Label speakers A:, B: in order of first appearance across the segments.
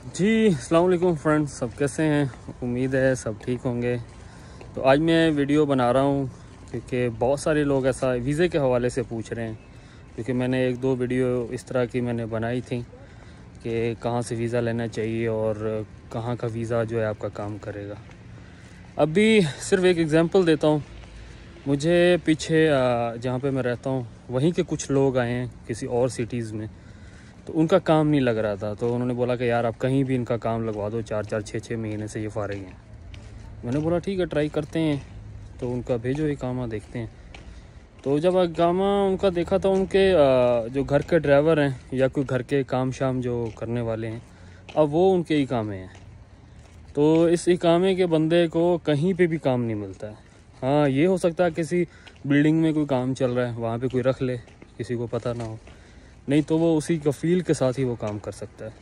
A: जी अस्सलाम वालेकुम फ्रेंड्स, सब कैसे हैं? उम्मीद है सब ठीक होंगे। तो आज मैं वीडियो बना रहा हूं क्योंकि बहुत सारे लोग ऐसा वीज़े के हवाले से पूछ रहे हैं, क्योंकि मैंने एक दो वीडियो इस तरह की मैंने बनाई थी कि कहां से वीज़ा लेना चाहिए और कहां का वीज़ा जो है आपका काम करेगा। अभी सिर्फ एक एग्ज़ाम्पल देता हूं। मुझे पीछे जहाँ पे मैं रहता हूँ वहीं के कुछ लोग आए हैं किसी और सिटीज़ में, तो उनका काम नहीं लग रहा था। तो उन्होंने बोला कि यार आप कहीं भी इनका काम लगवा दो, 4-4 6-6 महीने से ये फारिग हैं। मैंने बोला ठीक है, ट्राई करते हैं। तो उनका भेजो इकामा, देखते हैं। तो जब इकामा उनका देखा तो उनके जो घर के ड्राइवर हैं या कोई घर के काम शाम जो करने वाले हैं, अब वो उनके इकामे हैं। तो इस इकामे के बंदे को कहीं पे भी काम नहीं मिलता है। हाँ, ये हो सकता है किसी बिल्डिंग में कोई काम चल रहा है, वहाँ पे कोई रख ले, किसी को पता ना हो, नहीं तो वो उसी कफ़ील के साथ ही वो काम कर सकता है।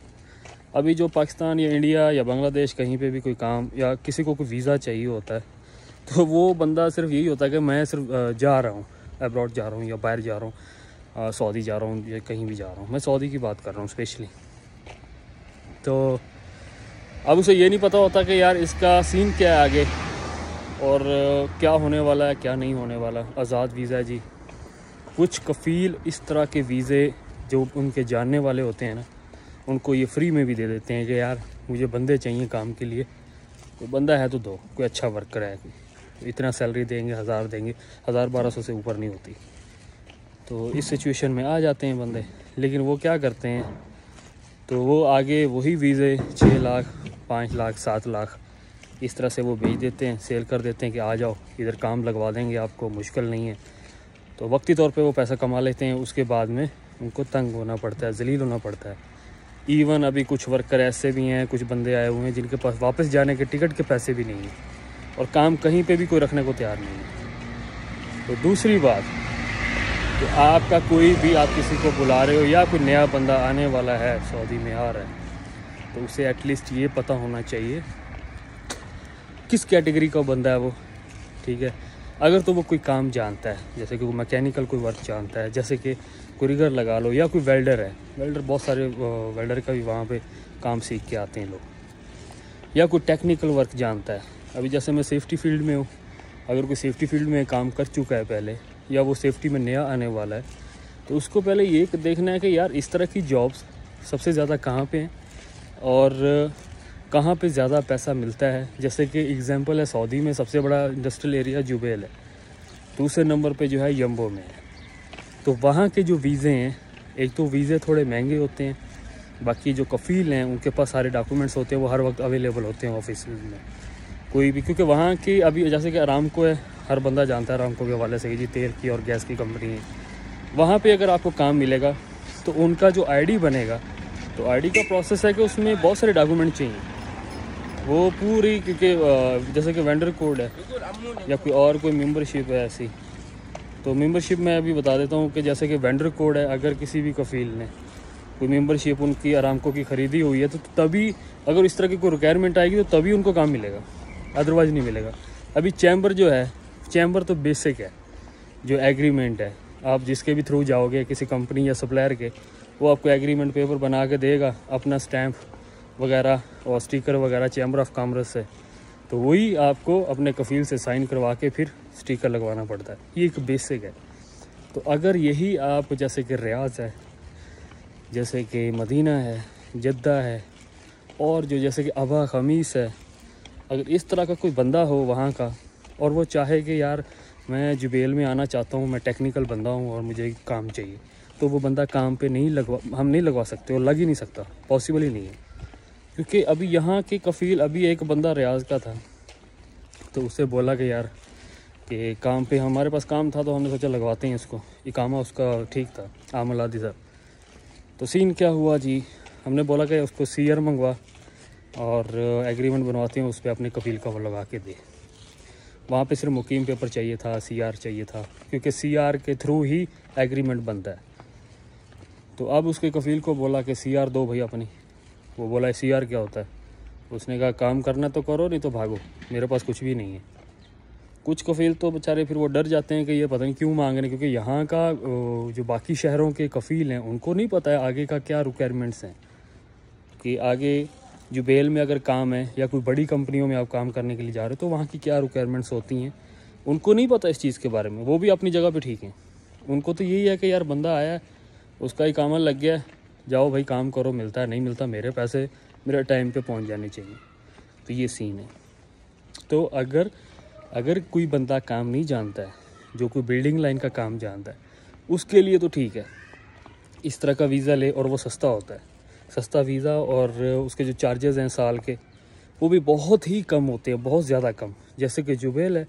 A: अभी जो पाकिस्तान या इंडिया या बांग्लादेश कहीं पे भी कोई काम या किसी को कोई वीज़ा चाहिए होता है, तो वो बंदा सिर्फ यही होता है कि मैं सिर्फ जा रहा हूँ, अब्रॉड जा रहा हूँ या बाहर जा रहा हूँ, सऊदी जा रहा हूँ या कहीं भी जा रहा हूँ। मैं सऊदी की बात कर रहा हूँ स्पेशली। तो अब उसे ये नहीं पता होता कि यार इसका सीन क्या है आगे और क्या होने वाला है, क्या नहीं होने वाला। आज़ाद वीज़ा है जी। कुछ कफ़ील इस तरह के वीज़े जो उनके जानने वाले होते हैं ना, उनको ये फ्री में भी दे देते हैं कि यार मुझे बंदे चाहिए काम के लिए, कोई बंदा है तो दो, कोई अच्छा वर्कर है, तो इतना सैलरी देंगे, 1000 देंगे, 1000-1200 से ऊपर नहीं होती। तो इस सिचुएशन में आ जाते हैं बंदे। लेकिन वो क्या करते हैं, तो वो आगे वही वीज़े 6 लाख 5 लाख 7 लाख इस तरह से वो भेज देते हैं, सेल कर देते हैं कि आ जाओ इधर काम लगवा देंगे आपको, मुश्किल नहीं है। तो वक्ती तौर पे वो पैसा कमा लेते हैं, उसके बाद में उनको तंग होना पड़ता है, जलील होना पड़ता है। इवन अभी कुछ वर्कर ऐसे भी हैं, कुछ बंदे आए हुए हैं जिनके पास वापस जाने के टिकट के पैसे भी नहीं हैं और काम कहीं पे भी कोई रखने को तैयार नहीं है। तो दूसरी बात, तो आपका कोई भी, आप किसी को बुला रहे हो या कोई नया बंदा आने वाला है, सऊदी में आ रहा है, तो उसे एटलीस्ट ये पता होना चाहिए किस कैटेगरी का बंदा है वो। ठीक है, अगर तो वो कोई काम जानता है, जैसे कि वो मैकेनिकल कोई वर्क जानता है, जैसे कि कोई रिगर लगा लो, या कोई वेल्डर है, वेल्डर बहुत सारे वेल्डर का भी वहाँ पे काम सीख के आते हैं लोग, या कोई टेक्निकल वर्क जानता है। अभी जैसे मैं सेफ्टी फील्ड में हूँ, अगर कोई सेफ्टी फील्ड में काम कर चुका है पहले, या वो सेफ्टी में नया आने वाला है, तो उसको पहले ये देखना है कि यार इस तरह की जॉब्स सबसे ज़्यादा कहाँ पे हैं और कहाँ पे ज़्यादा पैसा मिलता है। जैसे कि एग्जांपल है, सऊदी में सबसे बड़ा इंडस्ट्रियल एरिया जुबैल है, दूसरे नंबर पे जो है यम्बो में है। तो वहाँ के जो वीज़े हैं, एक तो वीज़े थोड़े महंगे होते हैं, बाकी जो कफ़ील हैं उनके पास सारे डॉक्यूमेंट्स होते हैं, वो हर वक्त अवेलेबल होते हैं ऑफिस में कोई भी, क्योंकि वहाँ की अभी जैसे कि अरामको है, हर बंदा जानता है अरामको के हवाले से कि जी तेल की और गैस की कंपनी है। वहाँ पे अगर आपको काम मिलेगा तो उनका जो आईडी बनेगा, तो आईडी का प्रोसेस है कि उसमें बहुत सारे डॉक्यूमेंट चाहिए, वो पूरी, क्योंकि जैसे कि वेंडर कोड है या कोई और कोई मेंबरशिप है ऐसी। तो मेंबरशिप मैं अभी बता देता हूँ कि जैसे कि वेंडर कोड है, अगर किसी भी कफ़ील ने कोई मेंबरशिप उनकी अरामको की ख़रीदी हुई है, तो तभी अगर इस तरह की कोई रिक्वायरमेंट आएगी तो तभी उनको काम मिलेगा, अदरवाइज़ नहीं मिलेगा। अभी चैम्बर जो है, चैम्बर तो बेसिक है, जो एग्रीमेंट है, आप जिसके भी थ्रू जाओगे किसी कंपनी या सप्लायर के, वो आपको एग्रीमेंट पेपर बना के देगा, अपना स्टैम्प वगैरह और स्टिकर वगैरह चैम्बर ऑफ कॉमर्स से, तो वही आपको अपने कफ़ील से साइन करवा के फिर स्टिकर लगवाना पड़ता है। ये एक बेसिक है। तो अगर यही आप, जैसे कि रियाज है, जैसे कि मदीना है, जद्दा है, और जो जैसे कि अबा खमीस है, अगर इस तरह का कोई बंदा हो वहाँ का और वो चाहे कि यार मैं जुबैल में आना चाहता हूँ, मैं टेक्निकल बंदा हूँ और मुझे काम चाहिए, तो वो बंदा काम पे हम नहीं लगवा सकते और लग ही नहीं सकता, पॉसिबल ही नहीं है। क्योंकि अभी यहाँ के कफ़ील, अभी एक बंदा रियाज का था, तो उससे बोला कि यार कि काम पे हमारे पास काम था, तो हमने सोचा लगवाते हैं इसको, इकामा उसका ठीक था, आमल आदि साहब। तो सीन क्या हुआ जी, हमने बोला कि उसको सीआर मंगवा और एग्रीमेंट बनवाते हैं, उस पर अपने कफ़ील का वो लगा के दे। वहाँ पे सिर्फ मुकीम पेपर चाहिए था, सीआर चाहिए था, क्योंकि सीआर के थ्रू ही एग्रीमेंट बनता है। तो अब उसके कफ़ील को बोला कि सीआर दो भाई अपनी। वो बोला सीआर क्या होता है? उसने कहा काम करना तो करो, नहीं तो भागो, मेरे पास कुछ भी नहीं है। कुछ कफ़ील तो बेचारे फिर वो डर जाते हैं कि ये पता नहीं क्यों मांग रहे हैं, क्योंकि यहाँ का जो बाकी शहरों के कफ़ील हैं उनको नहीं पता है आगे का क्या रिक्वायरमेंट्स हैं, कि आगे जुबेल में अगर काम है या कोई बड़ी कंपनियों में आप काम करने के लिए जा रहे हो तो वहाँ की क्या रिक्वायरमेंट्स होती हैं, उनको नहीं पता इस चीज़ के बारे में। वो भी अपनी जगह पे ठीक है, उनको तो यही है कि यार बंदा आया, उसका ही काम लग गया, जाओ भाई काम करो, मिलता है नहीं मिलता, मेरे पैसे मेरे टाइम पे पहुंच जाने चाहिए। तो ये सीन है। तो अगर कोई बंदा काम नहीं जानता है, जो कोई बिल्डिंग लाइन का काम जानता है, उसके लिए तो ठीक है, इस तरह का वीज़ा ले, और वो सस्ता होता है, सस्ता वीज़ा, और उसके जो चार्जेस हैं साल के वो भी बहुत ही कम होते हैं, बहुत ज़्यादा कम। जैसे कि जुबेल है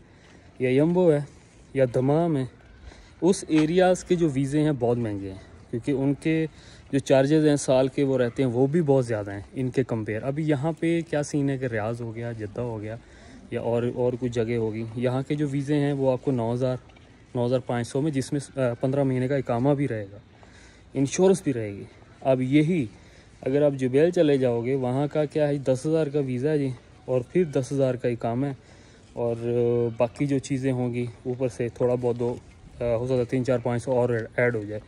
A: या यम्बो है या दमाम है, उस एरियाज़ के जो वीज़े हैं बहुत महंगे हैं, क्योंकि उनके जो चार्जेस हैं साल के वो रहते हैं वो भी बहुत ज़्यादा हैं इनके कंपेयर। अभी यहाँ पे क्या सीन है कि रियाज हो गया, जद्दा हो गया, या और कुछ जगह होगी, यहाँ के जो वीज़े हैं वो आपको 9,500 में, जिसमें 15 महीने का इकामा भी रहेगा, इंश्योरेंस भी रहेगी। अब यही अगर आप जुबेल चले जाओगे, वहाँ का क्या है, 10,000 का वीज़ा है जी, और फिर 10,000 का इकामा है, और बाकी जो चीज़ें होंगी ऊपर से थोड़ा बहुत हो सकता है 300-400-500 और ऐड हो जाए,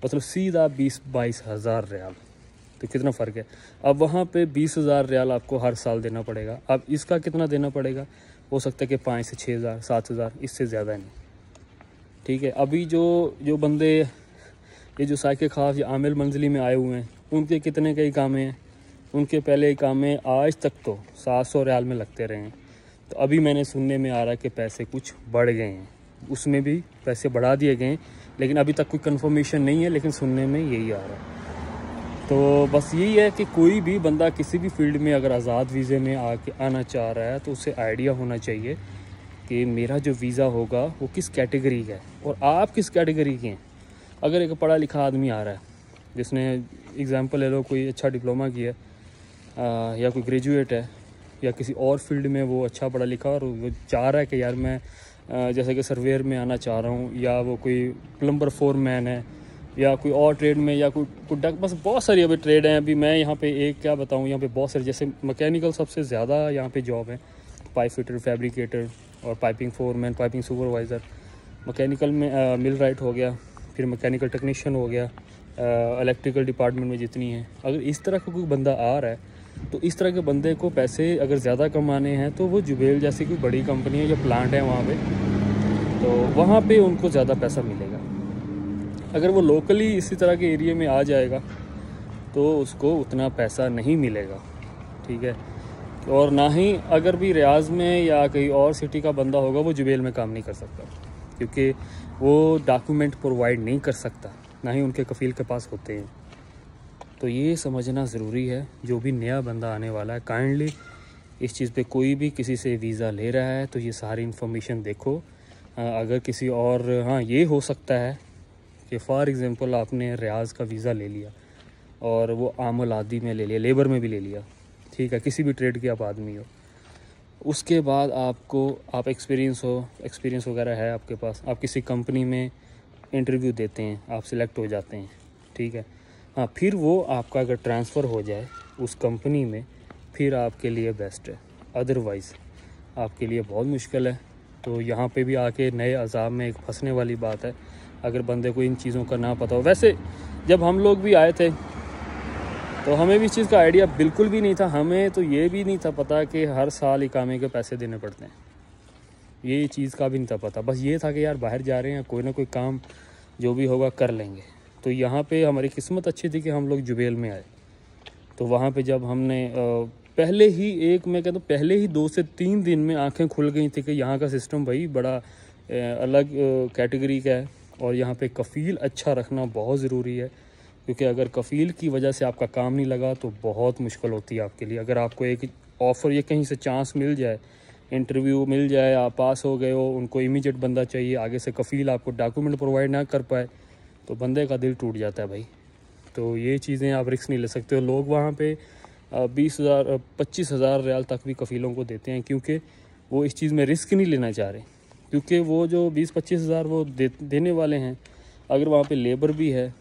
A: मतलब सीधा 20-22 हज़ार रियाल। तो कितना फ़र्क है। अब वहाँ पे 20,000 रियाल आपको हर साल देना पड़ेगा। अब इसका कितना देना पड़ेगा, हो सकता है कि 5 से 6,000 7,000, इससे ज़्यादा नहीं, ठीक है। अभी जो बंदे ये जो साइके खास या आमिल मंजिली में आए हुए हैं, उनके कितने के इकामे हैं, उनके पहले इकामे आज तक तो 700 रियाल में लगते रहे हैं। तो अभी मैंने सुनने में आ रहा है कि पैसे कुछ बढ़ गए हैं, उसमें भी पैसे बढ़ा दिए गए हैं, लेकिन अभी तक कोई कंफर्मेशन नहीं है, लेकिन सुनने में यही आ रहा है। तो बस यही है कि कोई भी बंदा किसी भी फील्ड में अगर आज़ाद वीज़े में आना चाह रहा है तो उसे आइडिया होना चाहिए कि मेरा जो वीज़ा होगा वो किस कैटेगरी का है और आप किस कैटेगरी के हैं। अगर एक पढ़ा लिखा आदमी आ रहा है, जिसने एग्ज़ाम्पल ले लो कोई अच्छा डिप्लोमा किया है, या कोई ग्रेजुएट है, या किसी और फील्ड में वो अच्छा पढ़ा लिखा और वो चाह रहा है कि यार मैं जैसे कि सर्वेयर में आना चाह रहा हूँ, या वो कोई प्लम्बर फोरमैन है, या कोई और ट्रेड में, या कोई बस बहुत सारी अभी ट्रेड हैं। अभी मैं यहाँ पे एक क्या बताऊँ, यहाँ पे बहुत सारे, जैसे मैकेनिकल सबसे ज़्यादा यहाँ पे जॉब है, पाइप फिटर, फैब्रिकेटर, और piping foreman, piping supervisor, mechanical में मिल राइट हो गया, फिर मैकेनिकल टेक्नीशियन हो गया, इलेक्ट्रिकल डिपार्टमेंट में जितनी है। अगर इस तरह का कोई बंदा आ रहा है तो इस तरह के बंदे को पैसे अगर ज़्यादा कमाने हैं तो वो जुबेल जैसी कोई बड़ी कंपनी है या प्लांट है वहाँ पे, तो वहाँ पे उनको ज़्यादा पैसा मिलेगा। अगर वो लोकली इसी तरह के एरिया में आ जाएगा तो उसको उतना पैसा नहीं मिलेगा, ठीक है। और ना ही अगर भी रियाज में या कहीं और सिटी का बंदा होगा वो जुबेल में काम नहीं कर सकता, क्योंकि वो डॉक्यूमेंट प्रोवाइड नहीं कर सकता, ना ही उनके कफ़ील के पास होते हैं। तो ये समझना ज़रूरी है, जो भी नया बंदा आने वाला है काइंडली इस चीज़ पे, कोई भी किसी से वीज़ा ले रहा है तो ये सारी इन्फॉर्मेशन देखो। अगर किसी और, हाँ ये हो सकता है कि फ़ॉर एग्ज़ाम्पल आपने रियाज का वीज़ा ले लिया और वो आमल आदि में ले लिया, लेबर में भी ले लिया, ठीक है, किसी भी ट्रेड के आप आदमी हो, उसके बाद आप एक्सपीरियंस वगैरह है आपके पास, आप किसी कंपनी में इंटरव्यू देते हैं, आप सिलेक्ट हो जाते हैं, ठीक है। हाँ, फिर वो आपका अगर ट्रांसफ़र हो जाए उस कंपनी में, फिर आपके लिए बेस्ट है, अदरवाइज़ आपके लिए बहुत मुश्किल है। तो यहाँ पे भी आके नए अज़ाब में एक फंसने वाली बात है, अगर बंदे को इन चीज़ों का ना पता हो। वैसे जब हम लोग भी आए थे तो हमें भी इस चीज़ का आइडिया बिल्कुल भी नहीं था, हमें तो ये भी नहीं था पता कि हर साल इकामे के पैसे देने पड़ते हैं, ये चीज़ का भी नहीं था पता। बस ये था कि यार बाहर जा रहे हैं, कोई ना कोई काम जो भी होगा कर लेंगे। तो यहाँ पे हमारी किस्मत अच्छी थी कि हम लोग जुबेल में आए। तो वहाँ पे जब हमने पहले ही 2 से 3 दिन में आंखें खुल गई थी कि यहाँ का सिस्टम भाई बड़ा अलग कैटेगरी का है, और यहाँ पे कफ़ील अच्छा रखना बहुत ज़रूरी है, क्योंकि अगर कफ़ील की वजह से आपका काम नहीं लगा तो बहुत मुश्किल होती है आपके लिए। अगर आपको एक ऑफ़र या कहीं से चांस मिल जाए, इंटरव्यू मिल जाए, आप पास हो गए हो, उनको इमीडिएट बंदा चाहिए, आगे से कफ़ील आपको डॉक्यूमेंट प्रोवाइड ना कर पाए, तो बंदे का दिल टूट जाता है भाई। तो ये चीज़ें आप रिस्क नहीं ले सकते हो। लोग वहाँ पे 20,000-25,000 रियाल तक भी कफ़ीलों को देते हैं, क्योंकि वो इस चीज़ में रिस्क नहीं लेना चाह रहे, क्योंकि वो जो 20-25,000 वो देने वाले हैं, अगर वहाँ पे लेबर भी है,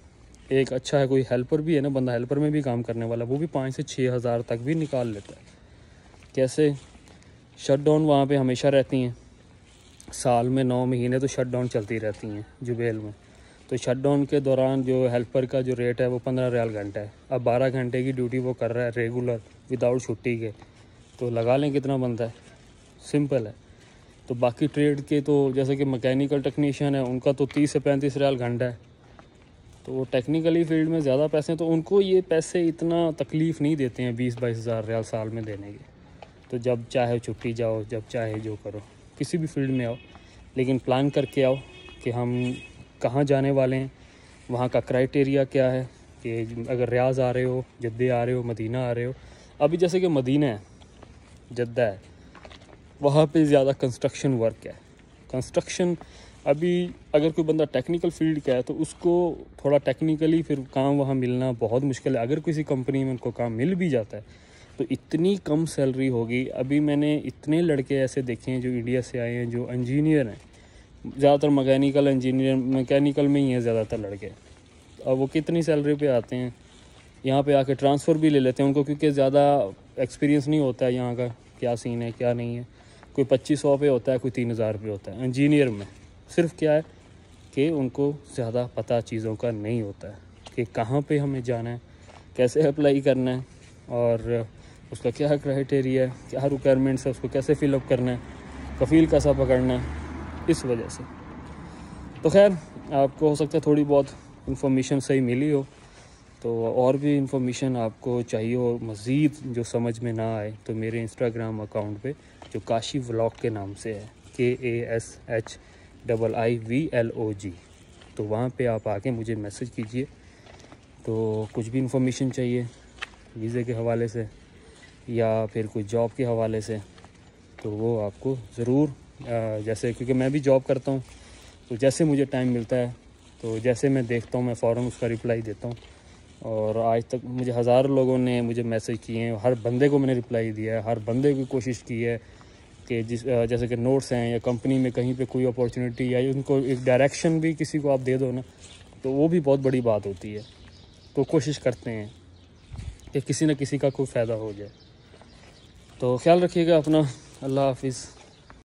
A: एक अच्छा है, कोई हेल्पर भी है ना बंदा, हेल्पर में भी काम करने वाला, वो भी 5 से 6,000 तक भी निकाल लेता है। कैसे? शट डाउन वहाँ पे हमेशा रहती हैं, साल में 9 महीने तो शट डाउन चलती रहती हैं जुबेल में। तो शटडाउन के दौरान जो हेल्पर का जो रेट है वो 15 रियाल घंटा है। अब 12 घंटे की ड्यूटी वो कर रहा है रेगुलर विदाउट छुट्टी के, तो लगा लें कितना बनता है, सिंपल है। तो बाकी ट्रेड के तो जैसे कि मैकेनिकल टेक्नीशियन है उनका तो 30 से 35 रियाल घंटा है, तो वो टेक्निकली फील्ड में ज़्यादा पैसे हैं, तो उनको ये पैसे इतना तकलीफ़ नहीं देते हैं 20-22 हज़ार रियाल साल में देने के। तो जब चाहे छुट्टी जाओ, जब चाहे जो करो, किसी भी फील्ड में आओ, लेकिन प्लान करके आओ कि हम कहाँ जाने वाले हैं, वहाँ का क्राइटेरिया क्या है, कि अगर रियाज आ रहे हो, जद्दे आ रहे हो, मदीना आ रहे हो। अभी जैसे कि मदीना है, जद्दा है, वहाँ पे ज़्यादा कंस्ट्रक्शन वर्क है। कंस्ट्रक्शन अभी अगर कोई बंदा टेक्निकल फील्ड का है तो उसको थोड़ा टेक्निकली फिर काम वहाँ मिलना बहुत मुश्किल है। अगर किसी कंपनी में उनको काम मिल भी जाता है तो इतनी कम सैलरी होगी। अभी मैंने इतने लड़के ऐसे देखे हैं जो इंडिया से आए हैं, जो इंजीनियर हैं, ज़्यादातर मैकेनिकल इंजीनियर, मैकेनिकल में ही हैं ज़्यादातर लड़के। अब वो कितनी सैलरी पे आते हैं, यहाँ पे आके ट्रांसफ़र भी ले लेते हैं उनको, क्योंकि ज़्यादा एक्सपीरियंस नहीं होता है यहाँ का क्या सीन है क्या नहीं है। कोई 2500 पे होता है, कोई 3000 पे होता है इंजीनियर में। सिर्फ क्या है कि उनको ज़्यादा पता चीज़ों का नहीं होता है कि कहाँ पे हमें जाना है, कैसे अप्लाई करना है, और उसका क्या क्राइटेरिया है, क्या रिक्वायरमेंट्स है, उसको कैसे फिलअप करना है, कफ़ील कैसा पकड़ना है। इस वजह से तो खैर आपको हो सकता है थोड़ी बहुत इन्फॉर्मेशन सही मिली हो, तो और भी इन्फॉर्मेशन आपको चाहिए हो मज़ीद जो समझ में ना आए तो मेरे इंस्टाग्राम अकाउंट पे जो काशी व्लॉग के नाम से है, KASHIIVLOG, तो वहाँ पे आप आके मुझे मैसेज कीजिए। तो कुछ भी इन्फॉर्मेशन चाहिए वीज़े के हवाले से या फिर कोई जॉब के हवाले से, तो वो आपको ज़रूर जैसे, क्योंकि मैं भी जॉब करता हूँ, तो जैसे मुझे टाइम मिलता है तो जैसे मैं देखता हूँ मैं फ़ौरन उसका रिप्लाई देता हूँ। और आज तक मुझे हज़ारों लोगों ने मुझे मैसेज किए हैं, हर बंदे को मैंने रिप्लाई दिया है, हर बंदे की कोशिश की है कि जैसे कि नोट्स हैं या कंपनी में कहीं पे कोई अपॉर्चुनिटी या उनको एक डायरेक्शन भी किसी को आप दे दो ना, तो वो भी बहुत बड़ी बात होती है। तो कोशिश करते हैं कि किसी न किसी का कोई फ़ायदा हो जाए। तो ख्याल रखिएगा अपना। अल्लाह हाफिज़।